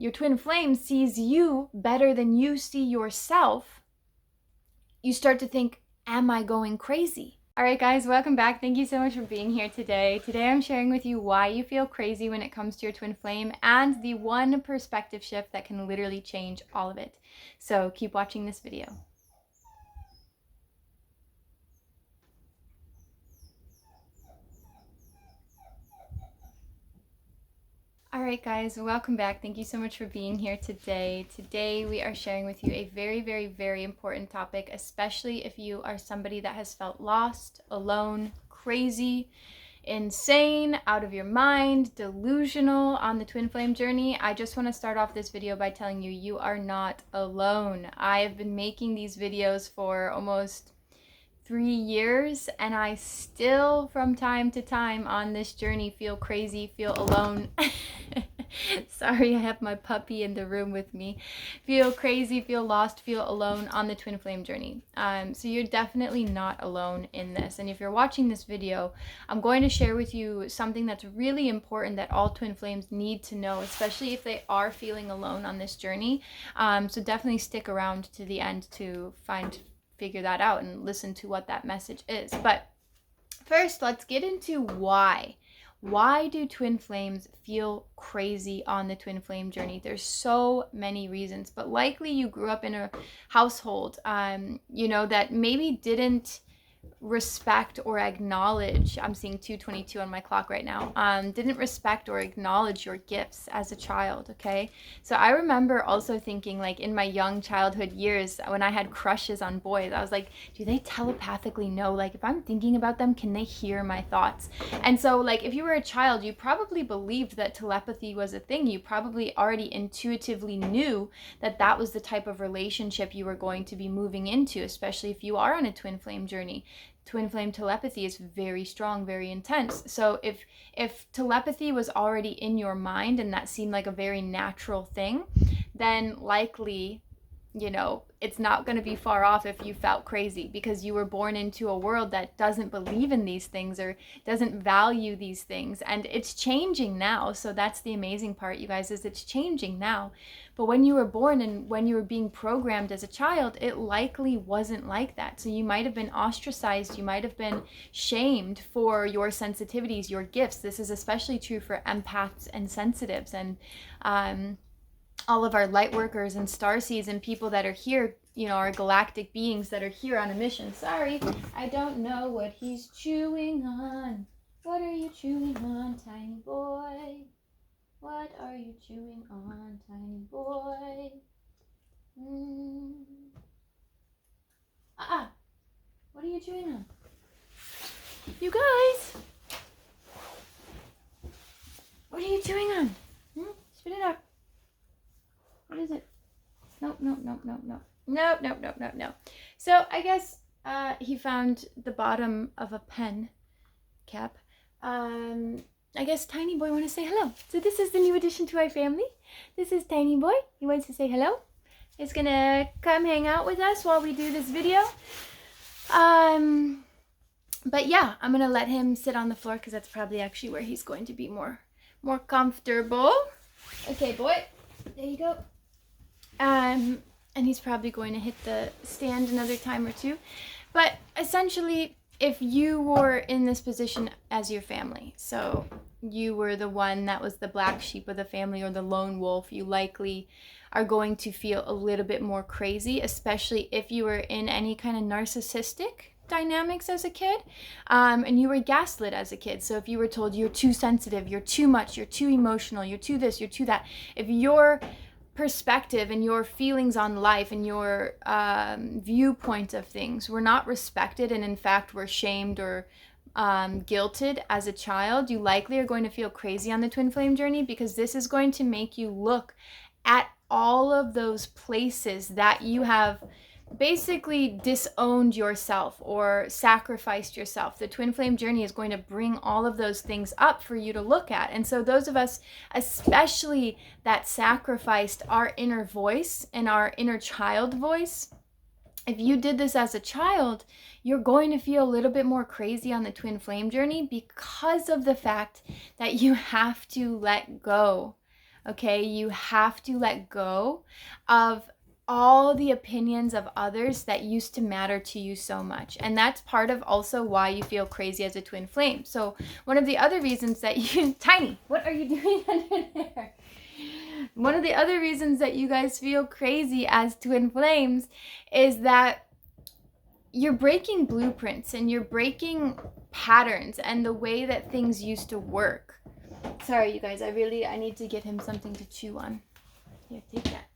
your twin flame sees you better than you see yourself, you start to think, am I going crazy? All right, guys, welcome back. Thank you so much for being here today. Today I'm sharing with you why you feel crazy when it comes to your twin flame and the one perspective shift that can literally change all of it. So keep watching this video. All right, guys, welcome back. Thank you so much for being here today. Today we are sharing with you a very, very, very important topic, especially if you are somebody that has felt lost, alone, crazy, insane, out of your mind, delusional on the twin flame journey. I just want to start off this video by telling you, you are not alone. I have been making these videos for almost 3 years, and I still from time to time on this journey feel crazy, feel alone. Sorry, I have my puppy in the room with me. Feel crazy, feel lost, feel alone on the twin flame journey. So you're definitely not alone in this. And if you're watching this video, I'm going to share with you something that's really important that all twin flames need to know, especially if they are feeling alone on this journey. So definitely stick around to the end to figure that out and listen to what that message is. But first, let's get into why. Why do twin flames feel crazy on the twin flame journey? There's so many reasons, but likely you grew up in a household, that maybe didn't respect or acknowledge, I'm seeing 2:22 on my clock right now, didn't respect or acknowledge your gifts as a child, okay? So I remember also thinking, like, in my young childhood years when I had crushes on boys, I was like, do they telepathically know, like, if I'm thinking about them, can they hear my thoughts? And so, like, if you were a child, you probably believed that telepathy was a thing. You probably already intuitively knew that that was the type of relationship you were going to be moving into, especially if you are on a twin flame journey. Twin flame telepathy is very strong, very intense. So if telepathy was already in your mind and that seemed like a very natural thing, then likely, it's not going to be far off if you felt crazy because you were born into a world that doesn't believe in these things or doesn't value these things. And it's changing now. So that's the amazing part, you guys, is it's changing now. But when you were born and when you were being programmed as a child, it likely wasn't like that. So you might have been ostracized. You might have been shamed for your sensitivities, your gifts. This is especially true for empaths and sensitives and all of our light workers and starseeds and people that are here, our galactic beings that are here on a mission. Sorry, I don't know what he's chewing on. What are you chewing on, tiny boy? What are you chewing on, tiny boy? What are you chewing on? You guys! What are you chewing on? Spit it out. What is it? Nope. So I guess he found the bottom of a pen cap. I guess Tiny Boy want to say hello. So this is the new addition to our family. This is Tiny Boy. He wants to say hello. He's gonna come hang out with us while we do this video. But yeah, I'm gonna let him sit on the floor because that's probably actually where he's going to be more comfortable. Okay, boy. There you go. And he's probably going to hit the stand another time or two. But essentially, if you were in this position as your family, so you were the one that was the black sheep of the family or the lone wolf, you likely are going to feel a little bit more crazy, especially if you were in any kind of narcissistic dynamics as a kid, and you were gaslit as a kid. So if you were told you're too sensitive, you're too much, you're too emotional, you're too this, you're too that, if your perspective and your feelings on life and your viewpoint of things were not respected and in fact were shamed or guilted as a child, you likely are going to feel crazy on the twin flame journey because this is going to make you look at all of those places that you have basically disowned yourself or sacrificed yourself. The twin flame journey is going to bring all of those things up for you to look at. And so those of us, especially that sacrificed our inner voice and our inner child voice, if you did this as a child, you're going to feel a little bit more crazy on the twin flame journey because of the fact that you have to let go okay? You have to let go of all the opinions of others that used to matter to you so much. And that's part of also why you feel crazy as a twin flame. So one of the other reasons that you, Tiny, what are you doing under there? One of the other reasons that you guys feel crazy as twin flames is that you're breaking blueprints and you're breaking patterns and the way that things used to work. Sorry, you guys, I need to get him something to chew on. Here, take that.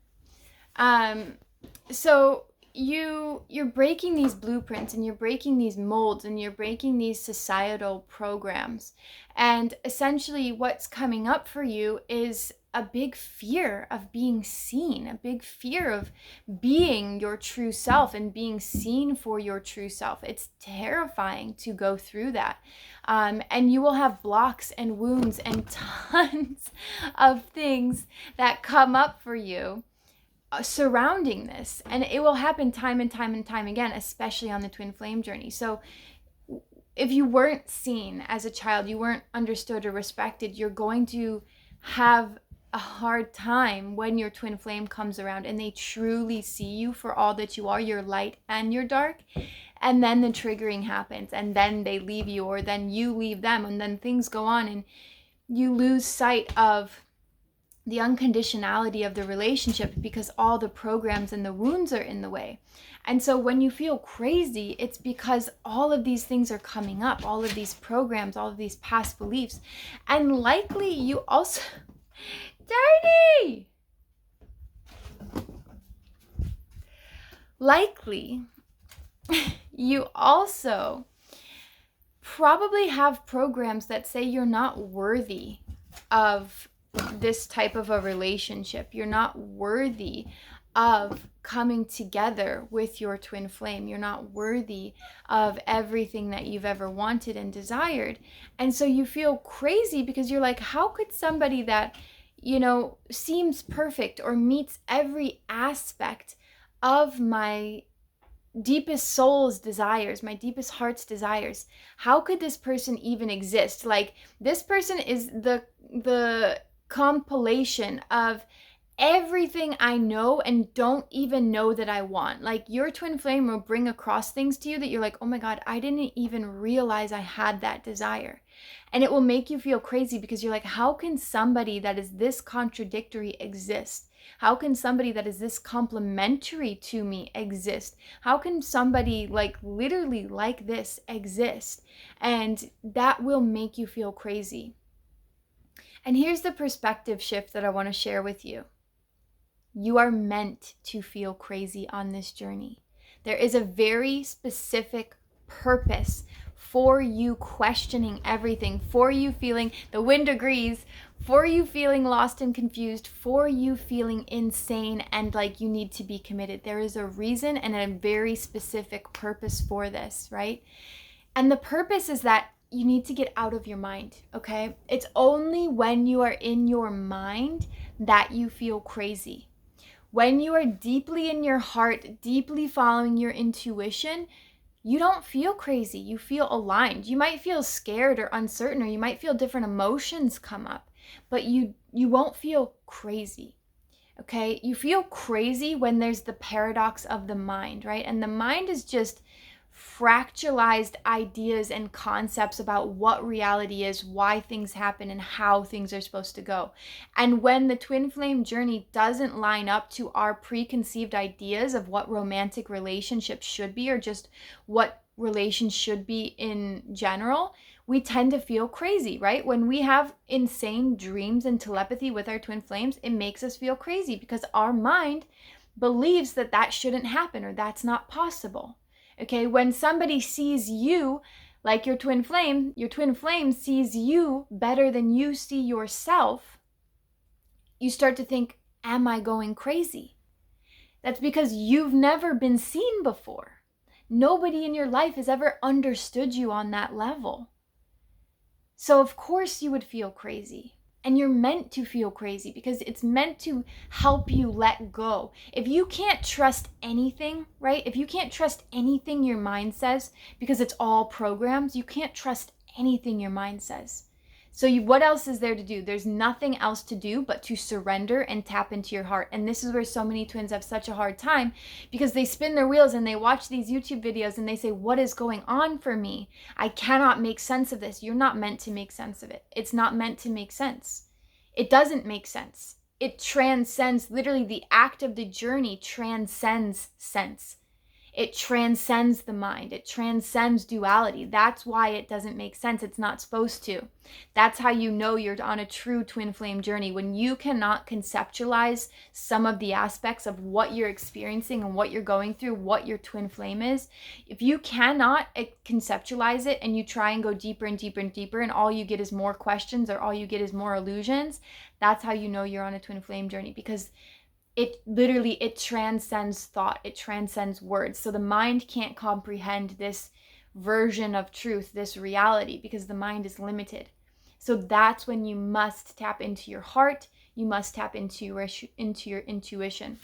So you're breaking these blueprints and you're breaking these molds and you're breaking these societal programs. And essentially what's coming up for you is a big fear of being seen, a big fear of being your true self and being seen for your true self. It's terrifying to go through that. And you will have blocks and wounds and tons of things that come up for you surrounding this, and it will happen time and time and time again, especially on the twin flame journey. So if you weren't seen as a child, you weren't understood or respected, you're going to have a hard time when your twin flame comes around and they truly see you for all that you are, your light and your dark. And then the triggering happens, and then they leave you, or then you leave them, and then things go on and you lose sight of the unconditionality of the relationship because all the programs and the wounds are in the way. And so when you feel crazy, it's because all of these things are coming up, all of these programs, all of these past beliefs. And likely you also, Tiny! Likely you also probably have programs that say you're not worthy of this type of a relationship. You're not worthy of coming together with your twin flame. You're not worthy of everything that you've ever wanted and desired. And so you feel crazy because you're like, how could somebody that, seems perfect or meets every aspect of my deepest soul's desires, my deepest heart's desires, how could this person even exist? Like, this person is the compilation of everything I know and don't even know that I want. Like, your twin flame will bring across things to you that you're like, oh my God, I didn't even realize I had that desire. And it will make you feel crazy because you're like, how can somebody that is this contradictory exist? How can somebody that is this complementary to me exist? How can somebody like literally like this exist? And that will make you feel crazy. And here's the perspective shift that I want to share with you. You are meant to feel crazy on this journey. There is a very specific purpose for you questioning everything, for you feeling, the wind agrees, for you feeling lost and confused, for you feeling insane and like you need to be committed. There is a reason and a very specific purpose for this, right? And the purpose is that you need to get out of your mind, okay? It's only when you are in your mind that you feel crazy. When you are deeply in your heart, deeply following your intuition, you don't feel crazy. You feel aligned. You might feel scared or uncertain, or you might feel different emotions come up, but you won't feel crazy, okay? You feel crazy when there's the paradox of the mind, right? And the mind is just fractalized ideas and concepts about what reality is, why things happen, and how things are supposed to go. And when the twin flame journey doesn't line up to our preconceived ideas of what romantic relationships should be, or just what relations should be in general, we tend to feel crazy, right? When we have insane dreams and telepathy with our twin flames, it makes us feel crazy because our mind believes that that shouldn't happen or that's not possible. Okay, when somebody sees you like your twin flame sees you better than you see yourself, you start to think, am I going crazy? That's because you've never been seen before. Nobody in your life has ever understood you on that level. So of course you would feel crazy. And you're meant to feel crazy because it's meant to help you let go. If you can't trust anything, right? If you can't trust anything your mind says because it's all programs, you can't trust anything your mind says. So what else is there to do? There's nothing else to do but to surrender and tap into your heart. And this is where so many twins have such a hard time, because they spin their wheels and they watch these YouTube videos and they say, what is going on for me? I cannot make sense of this. You're not meant to make sense of it. It's not meant to make sense. It doesn't make sense. It transcends, literally the act of the journey transcends sense. It transcends the mind. It transcends duality. That's why it doesn't make sense. It's not supposed to. That's how you know you're on a true twin flame journey. When you cannot conceptualize some of the aspects of what you're experiencing and what you're going through, what your twin flame is, if you cannot conceptualize it and you try and go deeper and deeper and deeper, and all you get is more questions or all you get is more illusions, that's how you know you're on a twin flame journey, because it transcends thought. It transcends words. So the mind can't comprehend this version of truth, this reality, because the mind is limited. So that's when you must tap into your heart. You must tap into your intuition.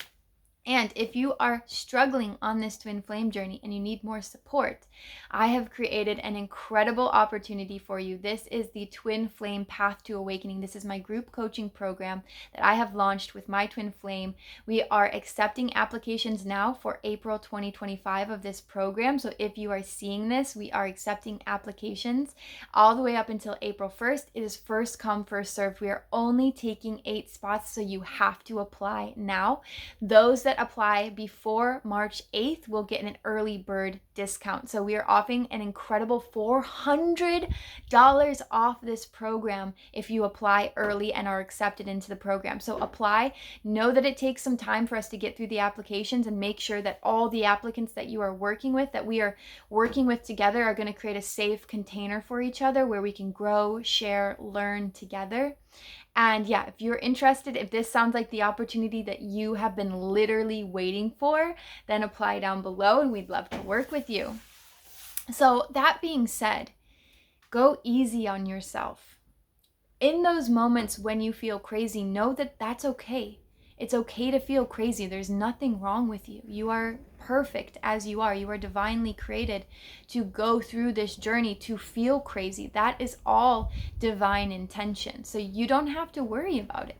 And if you are struggling on this twin flame journey and you need more support, I have created an incredible opportunity for you. This is the Twin Flame Path to Awakening. This is my group coaching program that I have launched with my twin flame. We are accepting applications now for April 2025 of this program. So if you are seeing this, we are accepting applications all the way up until April 1st. It is first come, first served. We are only taking 8 spots, so you have to apply now. Those that apply before March 8th will get an early bird discount. So we are offering an incredible $400 off this program if you apply early and are accepted into the program. So apply. Know that it takes some time for us to get through the applications, and make sure that all the applicants that you are working with, that we are working with together, are going to create a safe container for each other where we can grow, share, learn together. And yeah, if you're interested, if this sounds like the opportunity that you have been literally waiting for, then apply down below and we'd love to work with you. So that being said, go easy on yourself. In those moments when you feel crazy, know that that's okay. It's okay to feel crazy. There's nothing wrong with you. You are perfect as you are. You are divinely created to go through this journey, to feel crazy. That is all divine intention. So you don't have to worry about it.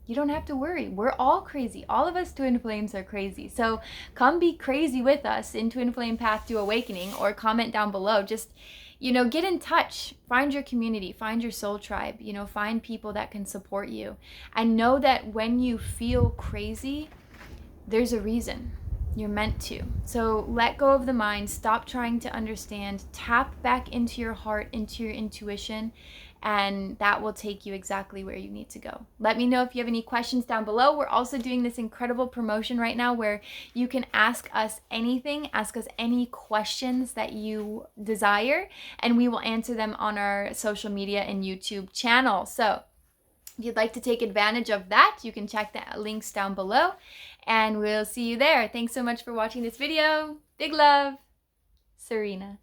You don't have to worry. We're all crazy. All of us twin flames are crazy. So come be crazy with us in Twin Flame Path to Awakening, or comment down below. Just, get in touch. Find your community. Find your soul tribe. Find people that can support you. And know that when you feel crazy, there's a reason. You're meant to. So let go of the mind. Stop trying to understand. Tap back into your heart, into your intuition, and that will take you exactly where you need to go. Let me know if you have any questions down below. We're also doing this incredible promotion right now where you can ask us anything, ask us any questions that you desire, and we will answer them on our social media and YouTube channel. So if you'd like to take advantage of that, you can check the links down below, and we'll see you there. Thanks so much for watching this video. Big love, Serena.